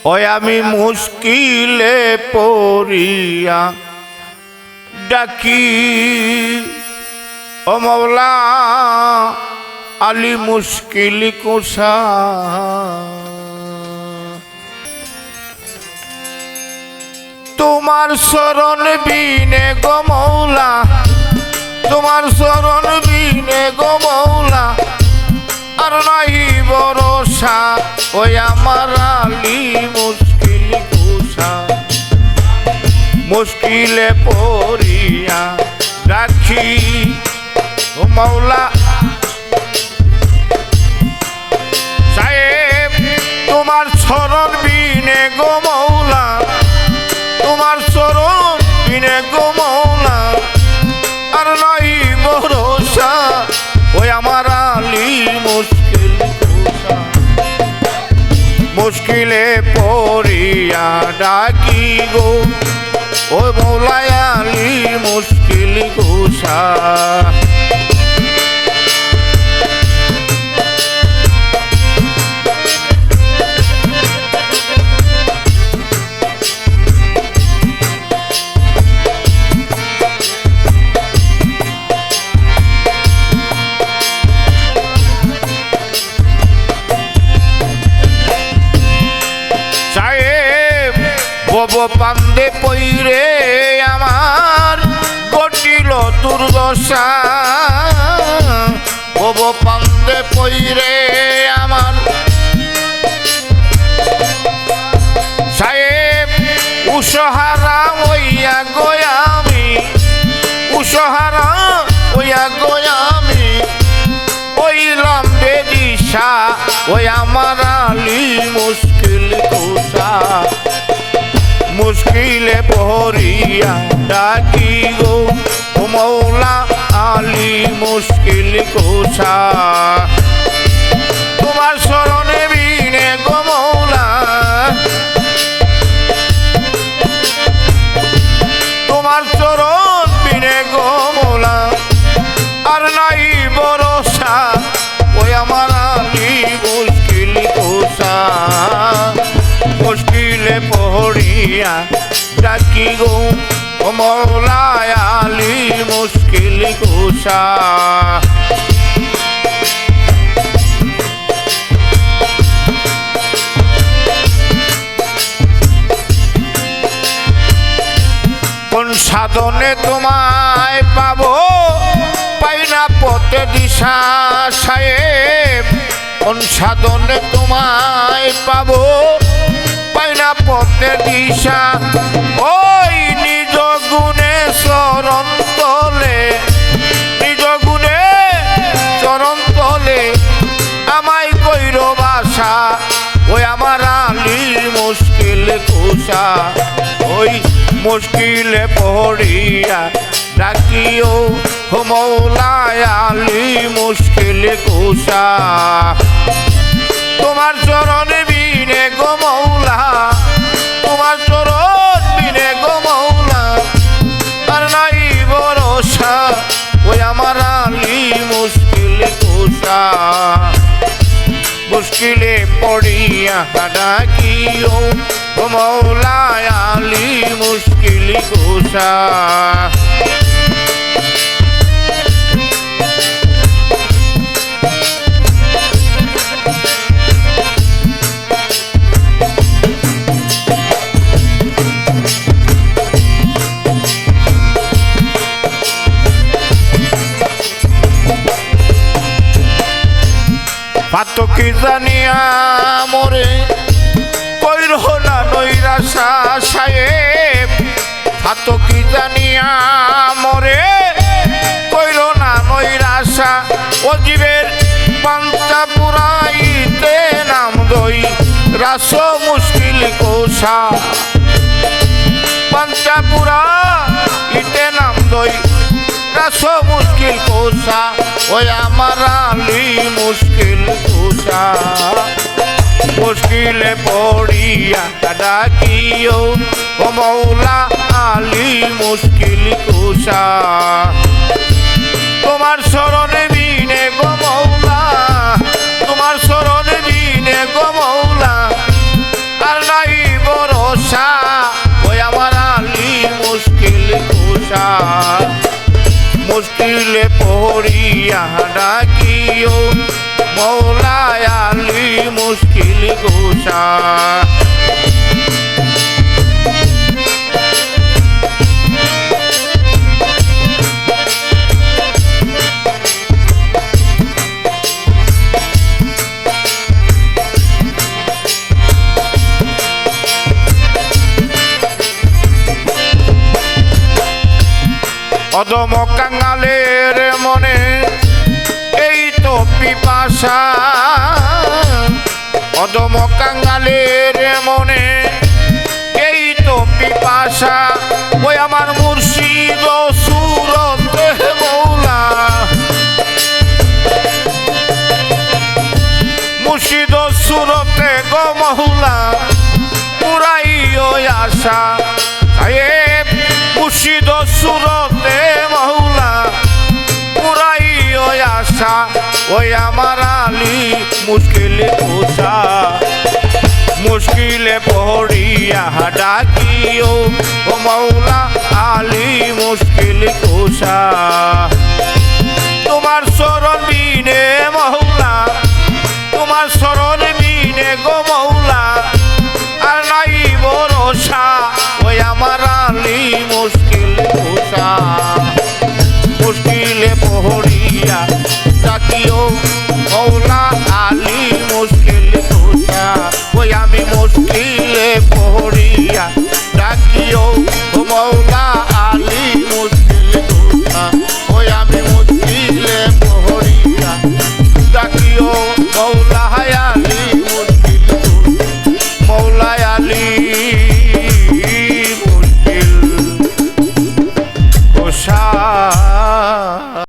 ওই আমি মুশকিলে পড়িয়া ডাকি ও মওলা আলী মুশকিল কুশা। তোমার শরণ বিনে গো মওলা, তোমার শরণ বিনে গো মওলা আর নাই ভরসা। ওই আমার আলী মুশকিল কুশা, মুশকিলে পড়িয়া রাখি ও মওলা সাহেব। তোমার শরণ বিনে গো মওলা, তোমার শরণ বিনে গো মওলা আর নাই ভরসা। ওই আমার আলী মুশকিল কুশা, মুশকিলে পড়িয়া ডাকি গো ও মওলা আলী মুশকিল কুশা। পান্দে পইরে আমার ঘটিল দুর্দশা, ভব পান্দে পইরে আমার সাহেব উসহারা হইয়া গয়ামি, উসহারা হইয়া গয়ামি ওইলাম বেদিশা। ওই আমার আলী মুশকিল কুশা, মুশকিলে পড়িয়া ডাকি গো ও মওলা আলী মুশকিল কুশা। তোমার শরণে বিনে গো মওলা, তোমার চরণ বিনে গো মওলা আর নাই ভরসা। ওই আমার আলী মুশকিল কুশা, মুশকিলে পড়িয়া ডাকি গো ও মওলা আলী মুশকিল কুশা। কোন সাধনে তোমায় পাবো পাই না পথে দিশা সাহেব, কোন সাধনে তোমায় পাবো পাই না পথে দিশা। ওই নিজ গুণে চরণ তলে, নিজ গুণে চরণ তলে আমায় কইর বাসা। ওই আমার আলী মুশকিল কুশা, ওই মুশকিলে পড়িয়া ডাকিও ও মওলা আলী মুশকিল কুশা। তোমার চরণ বিনে গো মওলা, তোমার চরণ বিনে গো মওলা আর নাই ভরসা। ওই আমার আলী মুশকিল কুশা, মুশকিলে পড়িয়া ডাকিও ও মওলা আলী মুশকিল কুশা। পাতো কি জানিয়া মোরে কইর না নৈরাশা সাহেব, পাতো কি জানিয়া মোরে কইর না নৈরাশা। ও জীবের পান্তা পুরাইতে নাম দই রাস মুশকিল কুশা, পান্তা পুরাইতে নাম দই রাস মুশকিল কুশা। ওই আমার আলী মুশকিল কুশা, মুশকিলে পড়িয়া ডাকিও ও মওলা আলী মুশকিল কুশা। তোমার শরণে বিনে গো মওলা, তোমার শরণে বিনে গো মওলা আর নাই আশা ওই আমার আলী মুশকিল কুশা মুশকিলে পড়িয়া ডাকিও মৌলা আলী মুশকিল কুশা অদম কাঙালের মনে এই তো পিপাসা অদম কাঙালের মনে এই তো পিপাসা ওই আমার মুর্শিদ সুরতে মৌলা মুর্শিদ সুরতে গো মৌলা পুরাই ওই আশা মুর্শিদ সুরতে মৌলা পুরাই ওই আশা ওই আমার আলী মুশকিল কুশা মুশকিলে পড়িয়া ডাকিও ও মৌলা আলী মুশকিল কুশা তোমার শরণ বিনে মৌলা তোমার শরণ বিনে গো মৌলা আর নাই ভরসা ওই আমার আলী মুশকিল কুশা মুশকিলে পড়িয়া ডাকিও মৌলা আলী মুশকিল কুশা ওই আমি মুশকিলে পড়িয়া ডাকিও মৌলা আলী মুশকিল কুশা ওই আমি মুশকিলে পড়িয়া ডাকিও মৌলা আলী মুশকিল মৌলা আলী মুশকিল কুশা